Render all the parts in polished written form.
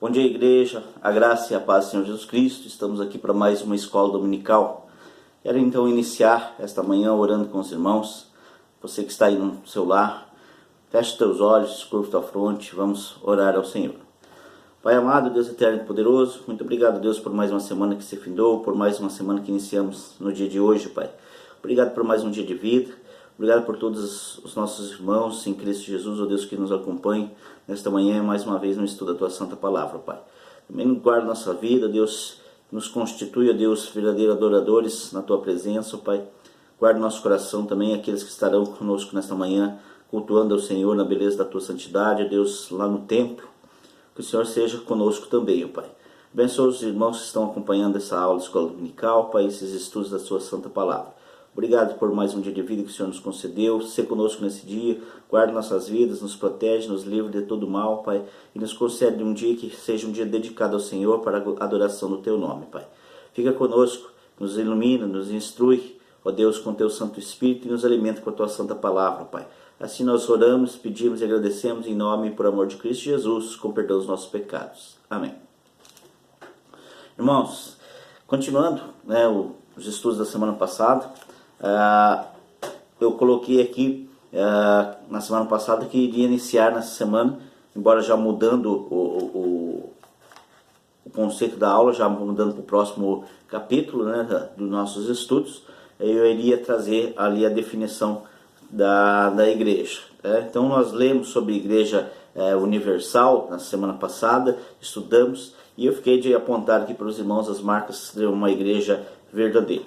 Bom dia, igreja, a graça e a paz do Senhor Jesus Cristo. Estamos aqui para mais uma escola dominical. Quero então iniciar esta manhã orando com os irmãos. Você que está aí no seu lar, feche os teus olhos, curva tua fronte, vamos orar ao Senhor. Pai amado, Deus eterno e poderoso, muito obrigado, Deus, por mais uma semana que se findou, por mais uma semana que iniciamos no dia de hoje, Pai. Obrigado por mais um dia de vida. Obrigado por todos os nossos irmãos em Cristo Jesus, ó Deus, que nos acompanhe nesta manhã, mais uma vez no estudo da Tua Santa Palavra, Pai. Também guarda nossa vida, Deus, nos constitui, ó Deus, verdadeiros adoradores na Tua presença, ó Pai. Guarda nosso coração também, aqueles que estarão conosco nesta manhã, cultuando ao Senhor na beleza da Tua santidade, ó Deus, lá no templo. Que o Senhor seja conosco também, ó Pai. Abençoa os irmãos que estão acompanhando essa aula de escola dominical, Pai, esses estudos da Sua Santa Palavra. Obrigado por mais um dia de vida que o Senhor nos concedeu. Seja conosco nesse dia, guarda nossas vidas, nos protege, nos livra de todo mal, Pai. E nos concede um dia que seja um dia dedicado ao Senhor para a adoração do Teu nome, Pai. Fica conosco, nos ilumina, nos instrui, ó Deus, com Teu Santo Espírito e nos alimenta com a Tua Santa Palavra, Pai. Assim nós oramos, pedimos e agradecemos em nome e por amor de Cristo Jesus, com perdão dos nossos pecados. Amém. Irmãos, continuando os estudos da semana passada, eu coloquei aqui na semana passada que iria iniciar nessa semana, embora já mudando o conceito da aula, já mudando para o próximo capítulo, dos nossos estudos, eu iria trazer ali a definição da igreja. Então nós lemos sobre a igreja universal na semana passada, estudamos, e eu fiquei de apontar aqui para os irmãos as marcas de uma igreja verdadeira.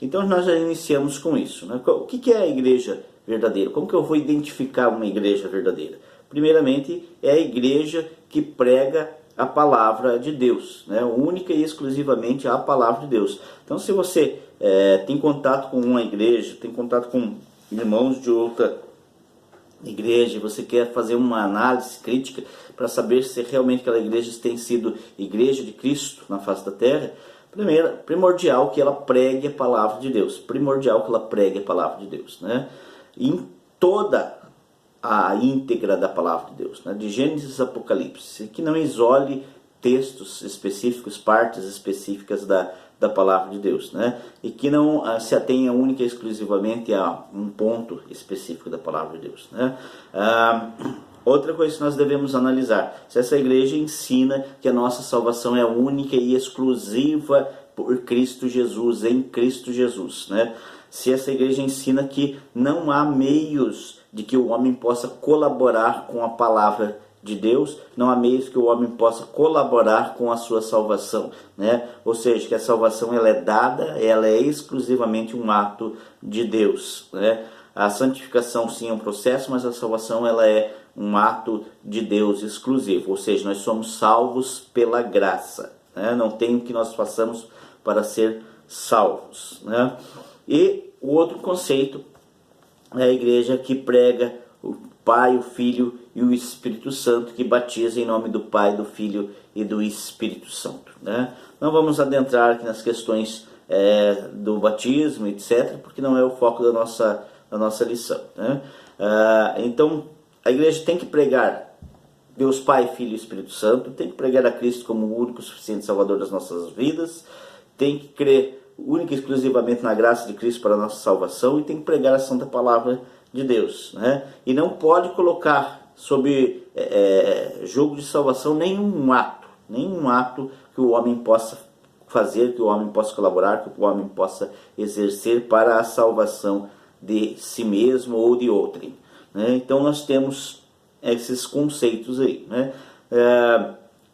Então nós já iniciamos com isso. O que é a igreja verdadeira? Como que eu vou identificar uma igreja verdadeira? Primeiramente, é a igreja que prega a palavra de Deus, única e exclusivamente a palavra de Deus. Então, se você tem contato com uma igreja, tem contato com irmãos de outra igreja, você quer fazer uma análise crítica para saber se realmente aquela igreja tem sido igreja de Cristo na face da terra, primordial que ela pregue a palavra de Deus. Primordial que ela pregue a palavra de Deus. Em toda a íntegra da palavra de Deus, de Gênesis a Apocalipse, que não isole textos específicos, partes específicas da palavra de Deus, e que não se atenha única e exclusivamente a um ponto específico da palavra de Deus. Outra coisa que nós devemos analisar, se essa igreja ensina que a nossa salvação é única e exclusiva por Cristo Jesus, em Cristo Jesus, Se essa igreja ensina que não há meios de que o homem possa colaborar com a palavra de Deus, não há meios que o homem possa colaborar com a sua salvação, Ou seja, que a salvação ela é dada, ela é exclusivamente um ato de Deus, A santificação sim é um processo, mas a salvação ela é um ato de Deus exclusivo, ou seja, nós somos salvos pela graça, Não tem o que nós façamos para ser salvos, E o outro conceito é a igreja que prega o Pai, o Filho e o Espírito Santo, que batiza em nome do Pai, do Filho e do Espírito Santo. Não vamos adentrar aqui nas questões do batismo, etc., porque não é o foco da nossa lição. Então, a igreja tem que pregar Deus Pai, Filho e Espírito Santo, tem que pregar a Cristo como o único e suficiente Salvador das nossas vidas, tem que crer única e exclusivamente na graça de Cristo para a nossa salvação e tem que pregar a Santa Palavra de Deus, E não pode colocar sob jogo de salvação nenhum ato que o homem possa fazer, que o homem possa colaborar, que o homem possa exercer para a salvação de si mesmo ou de outrem. Então nós temos esses conceitos aí.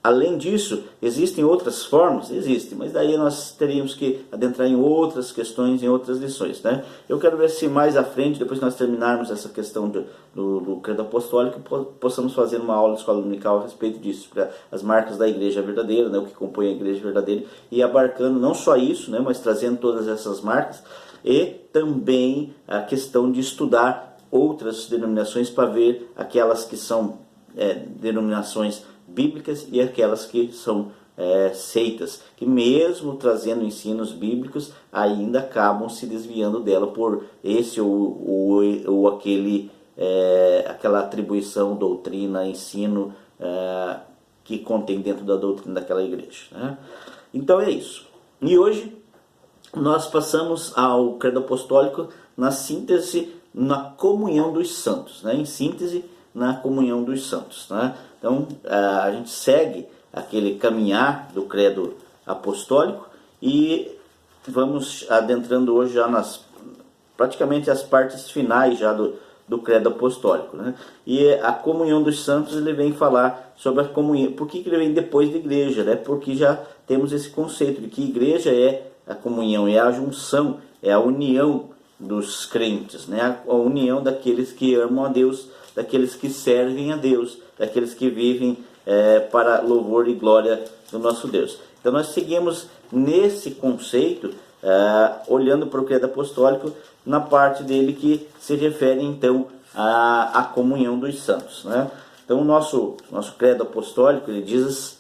Além disso, existem outras formas? Existem, mas daí nós teríamos que adentrar em outras questões, em outras lições. Eu quero ver se mais à frente, depois que nós terminarmos essa questão do credo apostólico, possamos fazer uma aula de escola dominical a respeito disso, as marcas da igreja verdadeira, o que compõe a igreja verdadeira, e abarcando não só isso, mas trazendo todas essas marcas, e também a questão de estudar outras denominações para ver aquelas que são denominações bíblicas e aquelas que são seitas, que mesmo trazendo ensinos bíblicos, ainda acabam se desviando dela por esse ou aquela atribuição, doutrina, ensino que contém dentro da doutrina daquela igreja, né? Então é isso. E hoje nós passamos ao credo apostólico na síntese, na comunhão dos santos, né? Em síntese, na comunhão dos santos, né? Então a gente segue aquele caminhar do credo apostólico e vamos adentrando hoje já nas praticamente as partes finais já do credo apostólico, né? E a comunhão dos santos, ele vem falar sobre a comunhão. Por que ele vem depois da igreja, né? Porque já temos esse conceito de que igreja é a comunhão, é a junção, é a união dos crentes, né? A união daqueles que amam a Deus, daqueles que servem a Deus, daqueles que vivem para louvor e glória do nosso Deus. Então nós seguimos nesse conceito, olhando para o credo apostólico, na parte dele que se refere então à comunhão dos santos, né? Então o nosso credo apostólico, ele diz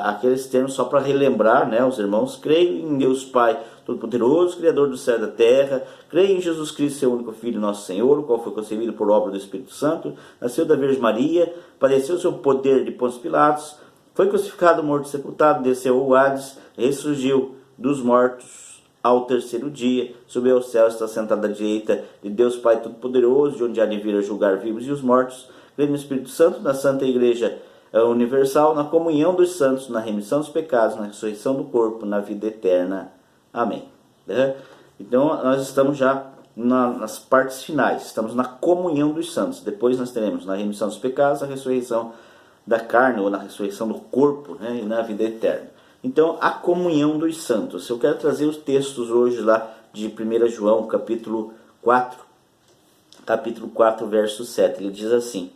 aqueles termos só para relembrar, né, os irmãos: creio em Deus Pai Todo-Poderoso, Criador do céu e da terra, creio em Jesus Cristo, seu único Filho, nosso Senhor, o qual foi concebido por obra do Espírito Santo, nasceu da Virgem Maria, padeceu sob o poder de Pôncio Pilatos, foi crucificado, morto e sepultado, desceu ao Hades, ressurgiu dos mortos ao terceiro dia, subiu ao céu, está sentado à direita de Deus Pai Todo-Poderoso, de onde há de vir a julgar vivos e os mortos. Creio no Espírito Santo, na Santa Igreja Universal, na comunhão dos santos, na remissão dos pecados, na ressurreição do corpo, na vida eterna. Amém. Então nós estamos já nas partes finais, estamos na comunhão dos santos. Depois nós teremos na remissão dos pecados, a ressurreição da carne, ou na ressurreição do corpo, né, e na vida eterna. Então, a comunhão dos santos. Eu quero trazer os textos hoje lá de 1 João, capítulo 4, verso 7. Ele diz assim: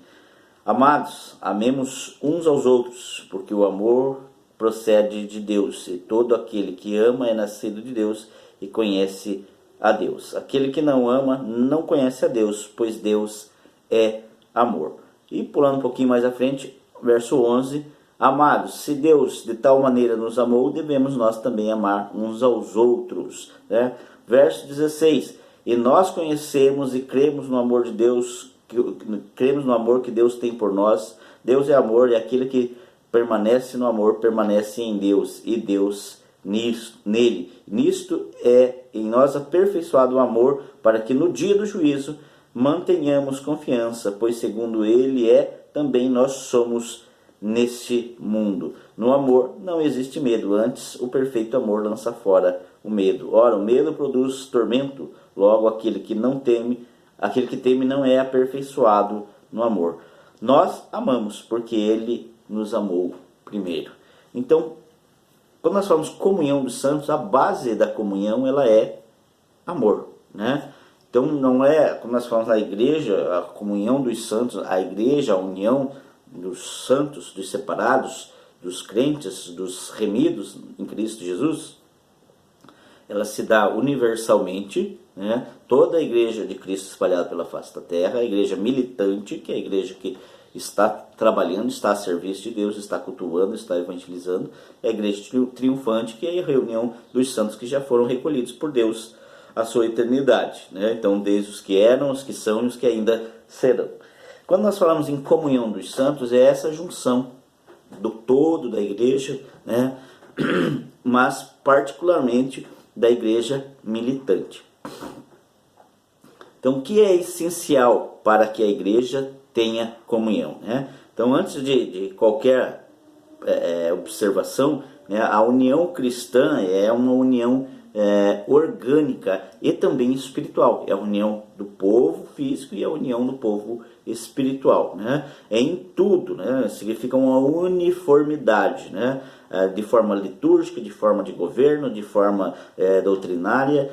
amados, amemos uns aos outros, porque o amor procede de Deus, e todo aquele que ama é nascido de Deus e conhece a Deus. Aquele que não ama não conhece a Deus, pois Deus é amor. E pulando um pouquinho mais à frente, verso 11: amados, se Deus de tal maneira nos amou, devemos nós também amar uns aos outros, né? Verso 16: e nós conhecemos e cremos no amor de Deus, cremos no amor que Deus tem por nós. Deus é amor, e aquele que permanece no amor permanece em Deus, e Deus nele. Nisto é em nós aperfeiçoado o amor, para que no dia do juízo mantenhamos confiança, pois segundo ele também nós somos neste mundo. No amor não existe medo, antes o perfeito amor lança fora o medo. Ora, o medo produz tormento, logo aquele que teme não é aperfeiçoado no amor. Nós amamos porque ele nos amou primeiro. Então, quando nós falamos comunhão dos santos, a base da comunhão, ela é amor, né? Então não é, como nós falamos na igreja, a comunhão dos santos, a igreja, a união dos santos, dos separados, dos crentes, dos remidos em Cristo Jesus, ela se dá universalmente, né? Toda a igreja de Cristo espalhada pela face da terra, a igreja militante, que é a igreja que está trabalhando, está a serviço de Deus, está cultuando, está evangelizando, é a igreja triunfante, que é a reunião dos santos que já foram recolhidos por Deus a sua eternidade, né? Então, desde os que eram, os que são e os que ainda serão. Quando nós falamos em comunhão dos santos, é essa junção do todo da igreja, né? Mas particularmente da igreja militante. Então, o que é essencial para que a igreja tenha comunhão, né? Então, antes de qualquer observação, né, a união cristã é uma união orgânica e também espiritual. É a união do povo físico e a união do povo espiritual, né? É em tudo, né? Significa uma uniformidade, né? De forma litúrgica, de forma de governo, de forma doutrinária.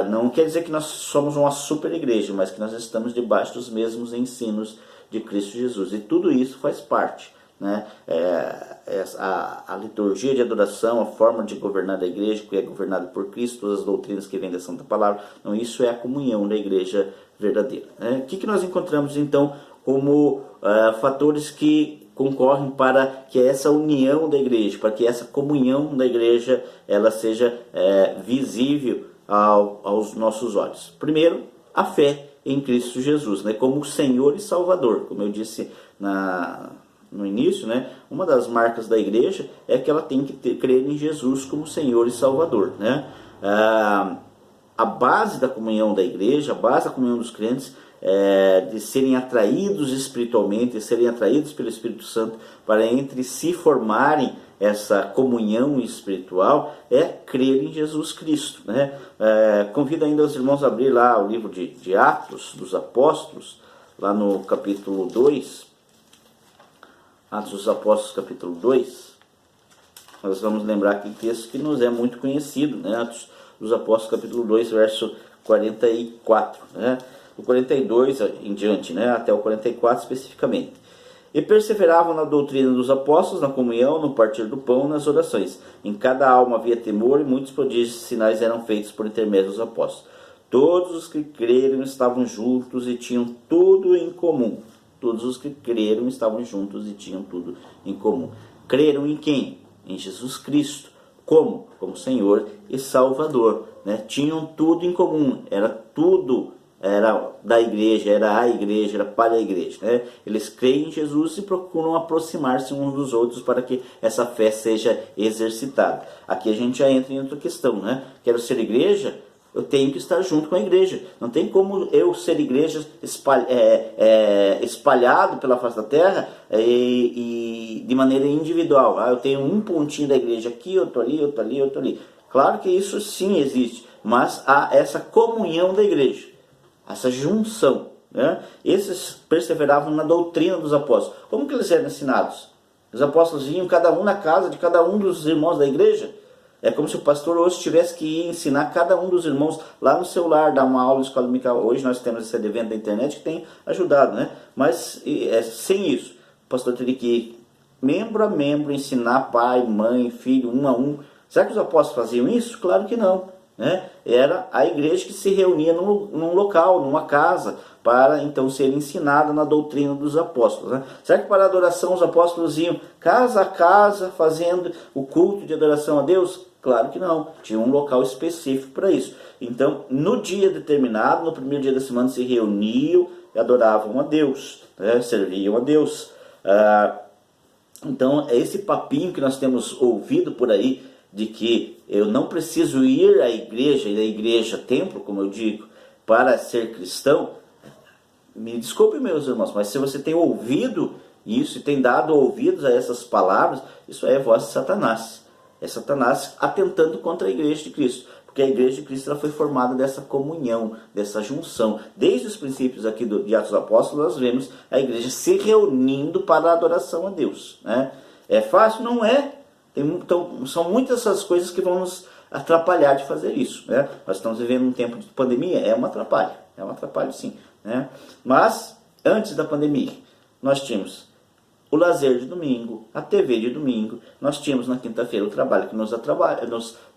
Não quer dizer que nós somos uma super igreja, mas que nós estamos debaixo dos mesmos ensinos de Cristo Jesus. E tudo isso faz parte, né? A liturgia de adoração, a forma de governar a igreja, que é governada por Cristo, todas as doutrinas que vêm da Santa Palavra. Então, isso é a comunhão da igreja verdadeira, né? O que nós encontramos então como fatores que concorrem para que essa união da igreja, para que essa comunhão da igreja ela seja visível aos nossos olhos? Primeiro, a fé em Cristo Jesus, né, como Senhor e Salvador, como eu disse no início, né? Uma das marcas da igreja é que ela tem que crer em Jesus como Senhor e Salvador, né? A base da comunhão da igreja, a base da comunhão dos crentes, de serem atraídos espiritualmente, serem atraídos pelo Espírito Santo para entre si formarem essa comunhão espiritual, é crer em Jesus Cristo, né? Convido ainda os irmãos a abrir lá o livro de Atos dos Apóstolos, lá no capítulo 2, Atos dos Apóstolos capítulo 2, nós vamos lembrar aqui um texto que nos é muito conhecido, né? Atos dos Apóstolos capítulo 2, verso 44, né? Do 42 em diante, né? Até o 44 especificamente. E perseveravam na doutrina dos apóstolos, na comunhão, no partir do pão, nas orações. Em cada alma havia temor, e muitos prodígios e sinais eram feitos por intermédio dos apóstolos. Todos os que creram estavam juntos e tinham tudo em comum. Todos os que creram estavam juntos e tinham tudo em comum. Creram em quem? Em Jesus Cristo. Como? Como Senhor e Salvador, né? Tinham tudo em comum. Era tudo, era da igreja, era a igreja, era para a igreja, né? Eles creem em Jesus e procuram aproximar-se uns dos outros para que essa fé seja exercitada. Aqui a gente já entra em outra questão, né? Quero ser igreja, eu tenho que estar junto com a igreja. Não tem como eu ser igreja espalhado pela face da terra e de maneira individual. Eu tenho um pontinho da igreja aqui, outro ali, outro ali, outro ali. Claro que isso sim existe, mas há essa comunhão da igreja, essa junção, né? Esses perseveravam na doutrina dos apóstolos. Como que eles eram ensinados? Os apóstolos iam cada um na casa de cada um dos irmãos da igreja. É como se o pastor hoje tivesse que ir ensinar cada um dos irmãos lá no seu lar, dar uma aula de escola dominical. Hoje nós temos esse evento da internet que tem ajudado, né? Mas sem isso, o pastor teria que ir membro a membro, ensinar pai, mãe, filho, um a um. Será que os apóstolos faziam isso? Claro que não, né? Era a igreja que se reunia num local, numa casa, para então ser ensinada na doutrina dos apóstolos, né? Será que para a adoração os apóstolos iam casa a casa fazendo o culto de adoração a Deus? Claro que não, tinha um local específico para isso. Então, no dia determinado, no primeiro dia da semana, se reuniam e adoravam a Deus, né? Serviam a Deus. Então, é esse papinho que nós temos ouvido por aí, de que eu não preciso ir à igreja, e da igreja templo, como eu digo, para ser cristão. Me desculpe, meus irmãos, mas se você tem ouvido isso e tem dado ouvidos a essas palavras, isso é voz de Satanás. É Satanás atentando contra a igreja de Cristo. Porque a igreja de Cristo ela foi formada dessa comunhão, dessa junção. Desde os princípios aqui de Atos dos Apóstolos, nós vemos a igreja se reunindo para a adoração a Deus, né? É fácil? Não é. Então, são muitas essas coisas que vão nos atrapalhar de fazer isso, né? Nós estamos vivendo um tempo de pandemia, é um atrapalho sim, né? Mas, antes da pandemia, nós tínhamos o lazer de domingo, a TV de domingo, nós tínhamos na quinta-feira o trabalho que nos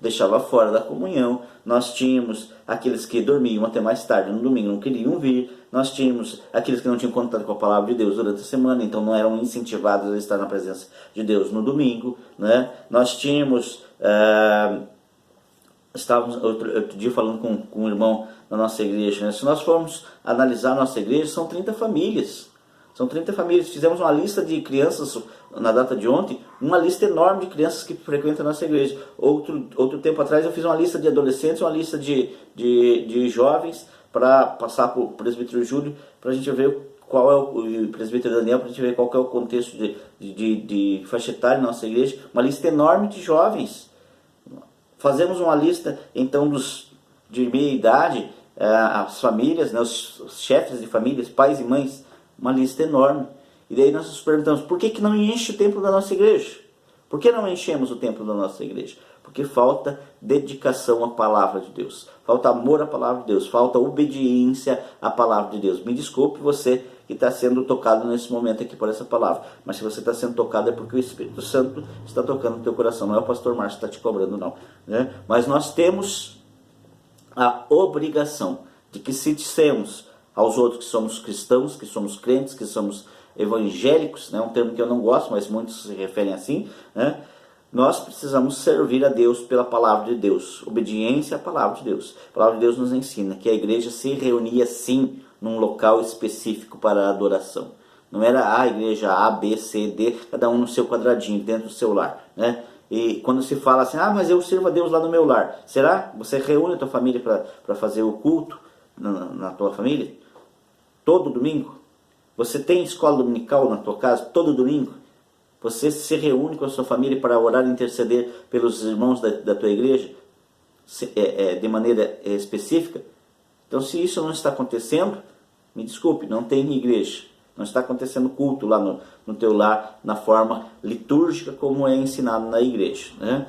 deixava fora da comunhão, nós tínhamos aqueles que dormiam até mais tarde no domingo, não queriam vir, nós tínhamos aqueles que não tinham contato com a palavra de Deus durante a semana, então não eram incentivados a estar na presença de Deus no domingo, né? Nós tínhamos, estávamos outro dia falando com um irmão da nossa igreja, né? Se nós formos analisar a nossa igreja, são 30 famílias. São 30 famílias. Fizemos uma lista de crianças na data de ontem, uma lista enorme de crianças que frequentam a nossa igreja. Outro tempo atrás eu fiz uma lista de adolescentes, uma lista de jovens para passar para o presbítero Júlio, para a gente ver qual é o presbítero Daniel, para a gente ver qual é o contexto de faixa etária na nossa igreja. Uma lista enorme de jovens. Fazemos uma lista então de meia idade, as famílias, né, os chefes de famílias, pais e mães, uma lista enorme. E daí nós nos perguntamos, por que não enche o templo da nossa igreja? Por que não enchemos o templo da nossa igreja? Porque falta dedicação à palavra de Deus, falta amor à palavra de Deus, falta obediência à palavra de Deus. Me desculpe você que está sendo tocado nesse momento aqui por essa palavra, mas se você está sendo tocado é porque o Espírito Santo está tocando no teu coração, não é o pastor Márcio que está te cobrando não, né? Mas nós temos a obrigação de que se dissemos aos outros que somos cristãos, que somos crentes, que somos evangélicos, né? Um termo que eu não gosto, mas muitos se referem assim, né? Nós precisamos servir a Deus pela palavra de Deus, obediência à palavra de Deus. A palavra de Deus nos ensina que a igreja se reunia sim num local específico para a adoração, Não era a igreja A, B, C, D, cada um no seu quadradinho, dentro do seu lar, né? E quando se fala assim, mas eu sirvo a Deus lá no meu lar. Será? Você reúne a tua família para fazer o culto na tua família? Todo domingo? Você tem escola dominical na tua casa todo domingo? Você se reúne com a sua família para orar e interceder pelos irmãos da tua igreja de maneira específica? Então, se isso não está acontecendo, me desculpe, não tem igreja. Não está acontecendo culto lá no teu lar, na forma litúrgica como é ensinado na igreja, né?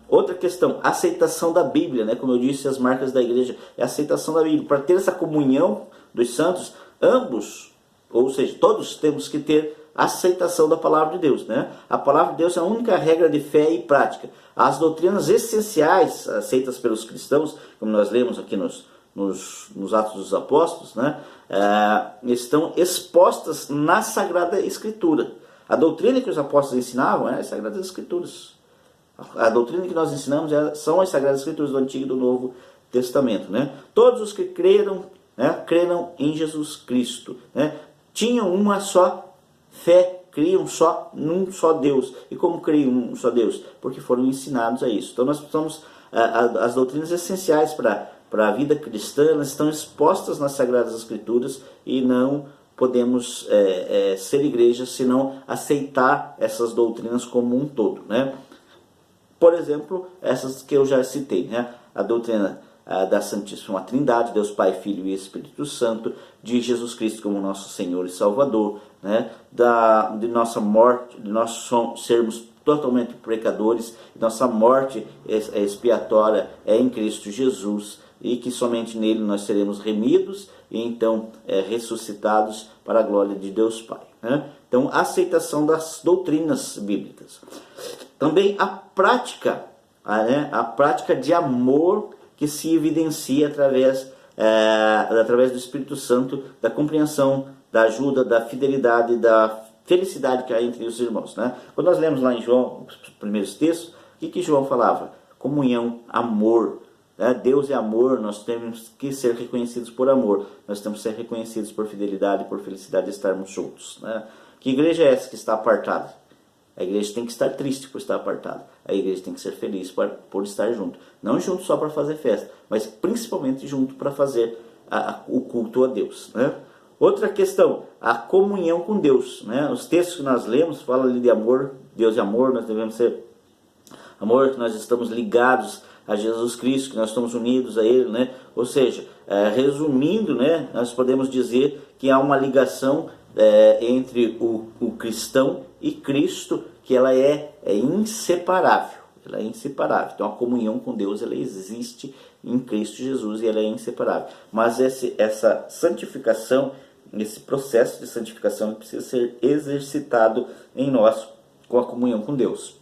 Outra questão, aceitação da Bíblia, né? Como eu disse, as marcas da igreja é a aceitação da Bíblia. Para ter essa comunhão dos santos, ambos, ou seja, todos temos que ter a aceitação da palavra de Deus, né? A palavra de Deus é a única regra de fé e prática. As doutrinas essenciais aceitas pelos cristãos, como nós lemos aqui nos Atos dos Apóstolos, né? Estão expostas na Sagrada Escritura. A doutrina que os apóstolos ensinavam é as Sagradas Escrituras. A doutrina que nós ensinamos são as Sagradas Escrituras do Antigo e do Novo Testamento, né? Todos os que creram, né, creram em Jesus Cristo, né? Tinham uma só fé, criam num só Deus. E como criam num só Deus? Porque foram ensinados a isso. Então nós precisamos, as doutrinas essenciais para a vida cristã, elas estão expostas nas Sagradas Escrituras e não podemos ser igreja se não aceitar essas doutrinas como um todo, né? Por exemplo, essas que eu já citei, né? A doutrina da Santíssima Trindade, Deus Pai, Filho e Espírito Santo, de Jesus Cristo como nosso Senhor e Salvador, né? De nossa morte, de nós sermos totalmente pecadores, nossa morte expiatória é em Cristo Jesus, e que somente nele nós seremos remidos e então ressuscitados para a glória de Deus Pai, né? Então, a aceitação das doutrinas bíblicas. Também a prática de amor que se evidencia através do Espírito Santo, da compreensão, da ajuda, da fidelidade, da felicidade que há entre os irmãos, né? Quando nós lemos lá em João, os primeiros textos, o que João falava? Comunhão, amor, né? Deus é amor, nós temos que ser reconhecidos por amor, nós temos que ser reconhecidos por fidelidade, por felicidade de estarmos juntos, né? Que igreja é essa que está apartada? A igreja tem que estar triste por estar apartada. A igreja tem que ser feliz por estar junto. Não junto só para fazer festa, mas principalmente junto para fazer o culto a Deus, né? Outra questão, a comunhão com Deus, né? Os textos que nós lemos falam ali de amor, Deus é amor, nós devemos ser amor, que nós estamos ligados a Jesus Cristo, que nós estamos unidos a Ele, né? Ou seja, resumindo, né, nós podemos dizer que há uma ligação entre o cristão e Cristo, que ela é inseparável. Ela é inseparável. Então a comunhão com Deus, ela existe em Cristo Jesus e ela é inseparável. Mas essa santificação, esse processo de santificação precisa ser exercitado em nós com a comunhão com Deus.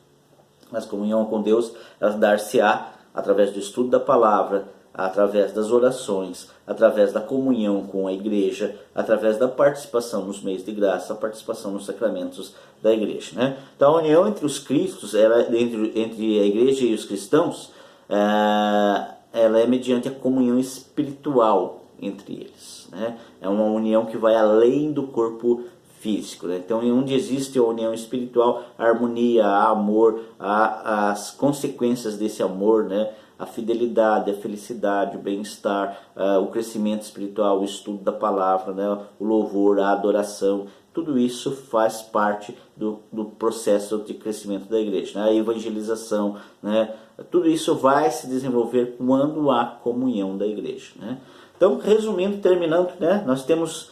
Mas a comunhão com Deus, ela dar-se-á através do estudo da palavra, através das orações, através da comunhão com a igreja, através da participação nos meios de graça, a participação nos sacramentos da igreja, né? Então a união entre os cristos, entre a igreja e os cristãos, ela é mediante a comunhão espiritual entre eles, né? É uma união que vai além do corpo físico, né? Então, onde existe a união espiritual, a harmonia, a amor, as consequências desse amor, né? A fidelidade, a felicidade, o bem-estar, o crescimento espiritual, o estudo da palavra, né? O louvor, a adoração, tudo isso faz parte do processo de crescimento da igreja, né? A evangelização, né? Tudo isso vai se desenvolver quando há comunhão da igreja, né? Então, resumindo, terminando, né? Nós temos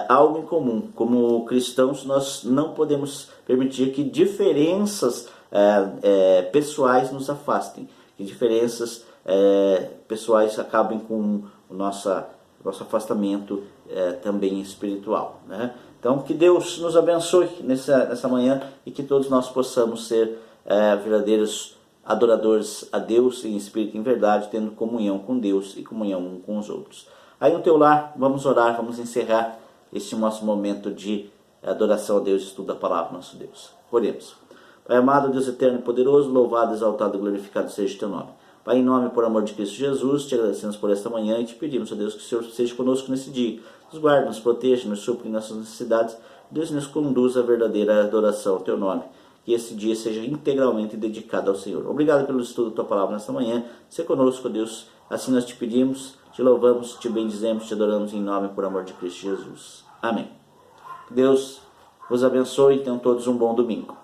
algo em comum. Como cristãos, nós não podemos permitir que diferenças pessoais nos afastem, que diferenças pessoais acabem com o nosso afastamento também espiritual, né? Então, que Deus nos abençoe nessa manhã e que todos nós possamos ser verdadeiros adoradores a Deus em espírito e em verdade, tendo comunhão com Deus e comunhão um com os outros. Aí no teu lar, vamos orar, vamos encerrar este nosso momento de adoração a Deus e estudo da palavra do nosso Deus. Oremos. Pai amado, Deus eterno e poderoso, louvado, exaltado e glorificado seja o teu nome. Pai, em nome e por amor de Cristo Jesus, te agradecemos por esta manhã e te pedimos, ó Deus, que o Senhor seja conosco nesse dia. Nos guarde, nos proteja, nos supre em nossas necessidades, Deus nos conduz à verdadeira adoração ao Teu nome. Que esse dia seja integralmente dedicado ao Senhor. Obrigado pelo estudo da Tua Palavra nesta manhã. Se conosco, Deus. Assim nós te pedimos, te louvamos, te bendizemos, te adoramos em nome e por amor de Cristo Jesus. Amém. Deus vos abençoe e tenham todos um bom domingo.